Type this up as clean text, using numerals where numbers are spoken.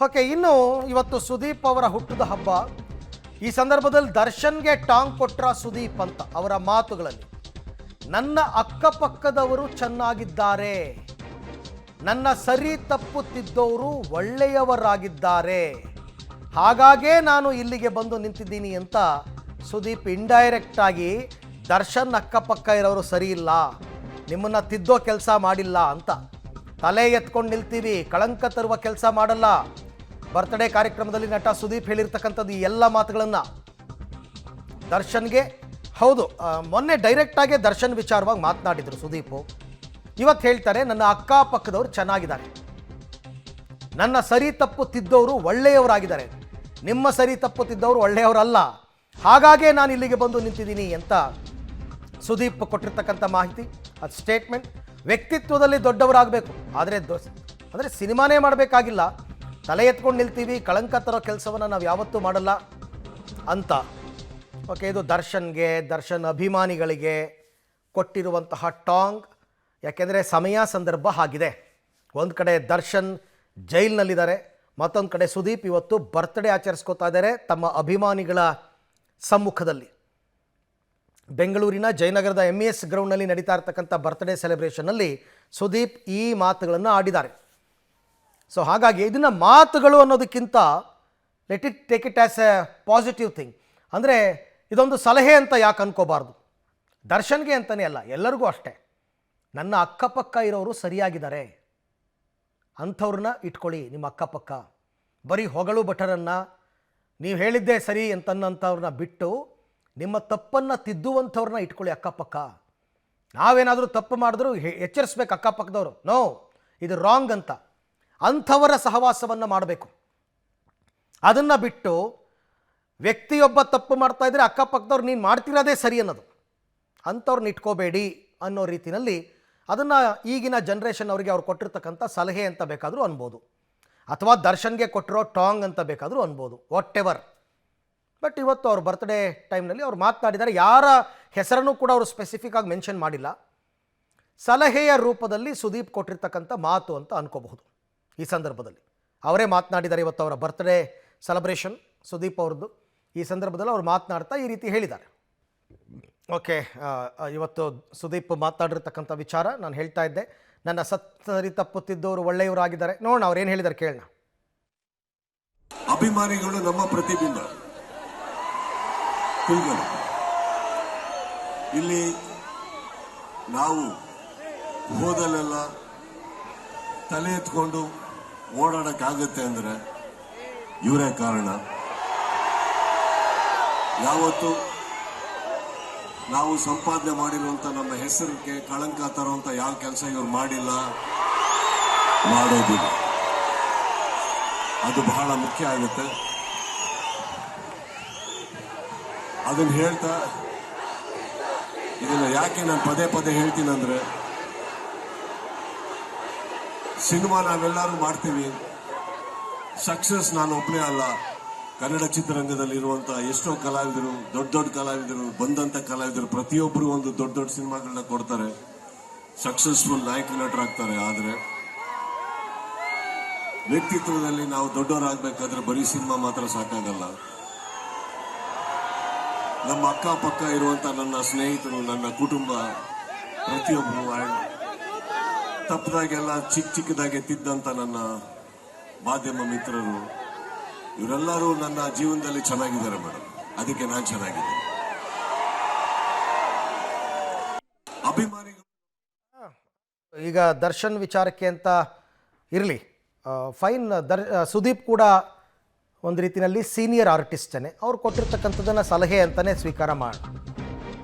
Okay, ಇನ್ನು ಇವತ್ತು ಸುದೀಪ್ ಅವರ ಹುಟ್ಟದ ಹಬ್ಬ. ಈ ಸಂದರ್ಭದಲ್ಲಿ ದರ್ಶನ್ಗೆ ಟಾಂಗ್ ಕೊಟ್ರ ಸುದೀಪ್ ಅಂತ ಅವರ ಮಾತುಗಳಲ್ಲಿ, ನನ್ನ ಅಕ್ಕಪಕ್ಕದವರು ಚೆನ್ನಾಗಿದ್ದಾರೆ, ನನ್ನ ಸರಿ ತಪ್ಪು ತಿದ್ದವರು ಒಳ್ಳೆಯವರಾಗಿದ್ದಾರೆ, ಹಾಗಾಗೇ ನಾನು ಇಲ್ಲಿಗೆ ಬಂದು ನಿಂತಿದ್ದೀನಿ ಅಂತ ಸುದೀಪ್ ಇಂಡೈರೆಕ್ಟ್ ಆಗಿ ದರ್ಶನ್ ಅಕ್ಕಪಕ್ಕ ಇರೋರು ಸರಿ ಇಲ್ಲ, ನಿಮ್ಮನ್ನು ತಿದ್ದೋ ಕೆಲಸ ಮಾಡಿಲ್ಲ ಅಂತ ತಲೆ ಎತ್ಕೊಂಡು ನಿಲ್ತೀವಿ, ಕಳಂಕ ತರುವ ಕೆಲಸ ಮಾಡಲ್ಲ. ಬರ್ತ್ಡೇ ಕಾರ್ಯಕ್ರಮದಲ್ಲಿ ನಟ ಸುದೀಪ್ ಹೇಳಿರ್ತಕ್ಕಂಥದ್ದು ಈ ಎಲ್ಲ ಮಾತುಗಳನ್ನು ದರ್ಶನ್ಗೆ ಹೌದು, ಮೊನ್ನೆ ಡೈರೆಕ್ಟಾಗಿ ದರ್ಶನ್ ವಿಚಾರವಾಗಿ ಮಾತನಾಡಿದರು ಸುದೀಪು. ಇವತ್ತು ಹೇಳ್ತಾರೆ, ನನ್ನ ಅಕ್ಕಪಕ್ಕದವರು ಚೆನ್ನಾಗಿದ್ದಾರೆ, ನನ್ನ ಸರಿ ತಪ್ಪು ತಿದ್ದವರು ಒಳ್ಳೆಯವರಾಗಿದ್ದಾರೆ, ನಿಮ್ಮ ಸರಿ ತಪ್ಪು ತಿದ್ದವರು ಒಳ್ಳೆಯವರಲ್ಲ, ಹಾಗಾಗೇ ನಾನು ಇಲ್ಲಿಗೆ ಬಂದು ನಿಂತಿದ್ದೀನಿ ಅಂತ ಸುದೀಪ್ ಕೊಟ್ಟಿರ್ತಕ್ಕಂಥ ಮಾಹಿತಿ. ಅದು ಸ್ಟೇಟ್ಮೆಂಟ್. ವ್ಯಕ್ತಿತ್ವದಲ್ಲಿ ದೊಡ್ಡವರಾಗಬೇಕು, ಆದರೆ ಸಿನಿಮಾನೇ ಮಾಡಬೇಕಾಗಿಲ್ಲ, ತಲೆ ಎತ್ಕೊಂಡು ನಿಲ್ತೀವಿ, ಕಳಂಕ ತರೋ ಕೆಲಸವನ್ನು ನಾವು ಯಾವತ್ತೂ ಮಾಡಲ್ಲ ಅಂತ. ಓಕೆ, ಇದು ದರ್ಶನ್ ಅಭಿಮಾನಿಗಳಿಗೆ ಕೊಟ್ಟಿರುವಂತಹ ಟಾಂಗ್. ಯಾಕೆಂದರೆ ಸಮಯ ಸಂದರ್ಭ ಆಗಿದೆ. ಒಂದು ಕಡೆ ದರ್ಶನ್ ಜೈಲಿನಲ್ಲಿದ್ದಾರೆ, ಮತ್ತೊಂದು ಕಡೆ ಸುದೀಪ್ ಇವತ್ತು ಬರ್ತ್ಡೇ ಆಚರಿಸ್ಕೋತಾ ಇದ್ದಾರೆ ತಮ್ಮ ಅಭಿಮಾನಿಗಳ ಸಮ್ಮುಖದಲ್ಲಿ. ಬೆಂಗಳೂರಿನ ಜಯನಗರದ MES ಗ್ರೌಂಡ್ನಲ್ಲಿ ನಡೀತಾ ಇರ್ತಕ್ಕಂಥ ಬರ್ತ್ಡೇ ಸೆಲೆಬ್ರೇಷನ್ನಲ್ಲಿ ಸುದೀಪ್ ಈ ಮಾತುಗಳನ್ನು ಆಡಿದ್ದಾರೆ. ಸೊ ಹಾಗಾಗಿ ಇದನ್ನು ಮಾತುಗಳು ಅನ್ನೋದಕ್ಕಿಂತ take it as A positive thing. ಅಂದರೆ ಇದೊಂದು ಸಲಹೆ ಅಂತ ಯಾಕೆ ಅನ್ಕೋಬಾರ್ದು, ದರ್ಶನ್ಗೆ ಅಂತಲೇ ಅಲ್ಲ, ಎಲ್ಲರಿಗೂ ಅಷ್ಟೇ. ನನ್ನ ಅಕ್ಕಪಕ್ಕ ಇರೋರು ಸರಿಯಾಗಿದ್ದಾರೆ, ಅಂಥವ್ರನ್ನ ಇಟ್ಕೊಳ್ಳಿ ನಿಮ್ಮ ಅಕ್ಕಪಕ್ಕ. ಬರೀ ಹೊಗಳು ಭಟರನ್ನು ನೀವು ಹೇಳಿದ್ದೇ ಸರಿ ಅಂತನ್ನಂಥವ್ರನ್ನ ಬಿಟ್ಟು ನಿಮ್ಮ ತಪ್ಪನ್ನು ತಿದ್ದುವಂಥವ್ರನ್ನ ಇಟ್ಕೊಳ್ಳಿ ಅಕ್ಕಪಕ್ಕ. ನಾವೇನಾದರೂ ತಪ್ಪು ಮಾಡಿದ್ರೂ ಎಚ್ಚರಿಸ್ಬೇಕು ಅಕ್ಕಪಕ್ಕದವರು, ನೋ ಇದು ರಾಂಗ್ ಅಂತ. ಅಂಥವರ ಸಹವಾಸವನ್ನು ಮಾಡಬೇಕು. ಅದನ್ನು ಬಿಟ್ಟು ವ್ಯಕ್ತಿಯೊಬ್ಬ ತಪ್ಪು ಮಾಡ್ತಾಯಿದ್ರೆ ಅಕ್ಕಪಕ್ಕದವ್ರು ನೀನು ಮಾಡ್ತಿರೋದೇ ಸರಿ ಅನ್ನೋದು, ಅಂಥವ್ರನ್ನ ಇಟ್ಕೋಬೇಡಿ ಅನ್ನೋ ರೀತಿಯಲ್ಲಿ ಅದನ್ನು ಈಗಿನ ಜನ್ರೇಷನ್ ಅವರಿಗೆ ಅವ್ರು ಕೊಟ್ಟಿರ್ತಕ್ಕಂಥ ಸಲಹೆ ಅಂತ ಬೇಕಾದರೂ ಅನ್ಬೋದು, ಅಥವಾ ದರ್ಶನ್ಗೆ ಕೊಟ್ಟಿರೋ ಟಾಂಗ್ ಅಂತ ಬೇಕಾದರೂ ಅನ್ಬೋದು, ವಾಟ್ ಎವರ್. ಬಟ್ ಇವತ್ತು ಅವ್ರ ಬರ್ತ್ಡೇ ಟೈಮ್ನಲ್ಲಿ ಅವ್ರು ಮಾತನಾಡಿದ್ದಾರೆ. ಯಾರ ಹೆಸರನ್ನು ಕೂಡ ಅವರು ಸ್ಪೆಸಿಫಿಕ್ ಆಗಿ ಮೆನ್ಷನ್ ಮಾಡಿಲ್ಲ. ಸಲಹೆಯ ರೂಪದಲ್ಲಿ ಸುದೀಪ್ ಕೊಟ್ಟಿರ್ತಕ್ಕಂಥ ಮಾತು ಅಂತ ಅನ್ಕೋಬಹುದು. ಈ ಸಂದರ್ಭದಲ್ಲಿ ಅವರೇ ಮಾತನಾಡಿದ್ದಾರೆ. ಇವತ್ತು ಅವರ ಬರ್ತ್ಡೇ ಸೆಲೆಬ್ರೇಷನ್ ಸುದೀಪ್ ಅವ್ರದ್ದು. ಈ ಸಂದರ್ಭದಲ್ಲಿ ಅವ್ರು ಮಾತನಾಡ್ತಾ ಈ ರೀತಿ ಹೇಳಿದ್ದಾರೆ. ಓಕೆ, ಇವತ್ತು ಸುದೀಪ್ ಮಾತನಾಡಿರ್ತಕ್ಕಂಥ ವಿಚಾರ ನಾನು ಹೇಳ್ತಾ ಇದ್ದೆ, ನನ್ನ ಸರಿ ತಪ್ಪುತ್ತಿದ್ದವರು ಒಳ್ಳೆಯವರಾಗಿದ್ದಾರೆ. ನೋಡೋಣ ಅವ್ರು ಏನು ಹೇಳಿದ್ದಾರೆ, ಕೇಳೋಣ. ಅಭಿಮಾನಿಗಳು ನಮ್ಮ ಪ್ರತಿಬಿಂಬ. ಇಲ್ಲಿ ನಾವು ಹೋದಲ್ಲೆಲ್ಲ ತಲೆ ಎತ್ಕೊಂಡು ಓಡಾಡಕ್ಕಾಗತ್ತೆ ಅಂದ್ರೆ ಇವರೇ ಕಾರಣ. ಯಾವತ್ತು ನಾವು ಸಂಪಾದನೆ ಮಾಡಿರುವಂತ ನಮ್ಮ ಹೆಸರಿಗೆ ಕಳಂಕ ತರುವಂತ ಯಾವ ಕೆಲಸ ಇವ್ರು ಮಾಡಿಲ್ಲ, ಮಾಡೋದಿಲ್ಲ. ಅದು ಬಹಳ ಮುಖ್ಯ ಆಗುತ್ತೆ. ಅದನ್ನ ಹೇಳ್ತಾ ಇದನ್ನ ಯಾಕೆ ನಾನು ಪದೇ ಪದೇ ಹೇಳ್ತೀನಂದ್ರೆ, ಸಿನಿಮಾ ನಾವೆಲ್ಲರೂ ಮಾಡ್ತೀವಿ, ಸಕ್ಸಸ್ ನಾನು ಒಬ್ಬನೇ ಅಲ್ಲ. ಕನ್ನಡ ಚಿತ್ರರಂಗದಲ್ಲಿ ಇರುವಂತಹ ಎಷ್ಟೋ ಕಲಾವಿದರು, ದೊಡ್ಡ ದೊಡ್ಡ ಕಲಾವಿದರು, ಬಂದಂತ ಕಲಾವಿದರು ಪ್ರತಿಯೊಬ್ಬರು ಒಂದು ದೊಡ್ಡ ದೊಡ್ಡ ಸಿನಿಮಾಗಳನ್ನ ಕೊಡ್ತಾರೆ, ಸಕ್ಸಸ್ಫುಲ್ ನಾಯಕ ನಟರಾಗ್ತಾರೆ. ಆದ್ರೆ ವ್ಯಕ್ತಿತ್ವದಲ್ಲಿ ನಾವು ದೊಡ್ಡವರಾಗಬೇಕಾದ್ರೆ ಬರೀ ಸಿನಿಮಾ ಮಾತ್ರ ಸಾಕಾಗಲ್ಲ. ನಮ್ಮ ಅಕ್ಕಪಕ್ಕ ಇರುವಂತ ನನ್ನ ಸ್ನೇಹಿತರು, ನನ್ನ ಕುಟುಂಬ, ಪ್ರತಿಯೊಬ್ಬರು, ತಪ್ಪದಾಗೆಲ್ಲ ಚಿಕ್ಕದಾಗೆ ತಿದ್ದಂತ ನನ್ನ ಮಾಧ್ಯಮ ಮಿತ್ರರು, ಇವರೆಲ್ಲರೂ ನನ್ನ ಜೀವನದಲ್ಲಿ ಚೆನ್ನಾಗಿದ್ದಾರೆ ಮೇಡಮ್. ಅದಕ್ಕೆ ನಾನು ಚೆನ್ನಾಗಿದ್ದೀನಿ. ಅಭಿಮಾನಿಗಳು ಈಗ ದರ್ಶನ್ ವಿಚಾರಕ್ಕೆ ಅಂತ ಇರಲಿ, ಫೈನ್. ಸುದೀಪ್ ಕೂಡ ಒಂದು ರೀತಿಯಲ್ಲಿ ಸೀನಿಯರ್ ಆರ್ಟಿಸ್ಟೇ, ಅವ್ರು ಕೊಟ್ಟಿರ್ತಕ್ಕಂಥದ್ದನ್ನು ಸಲಹೆ ಅಂತಲೇ ಸ್ವೀಕಾರ ಮಾಡಿ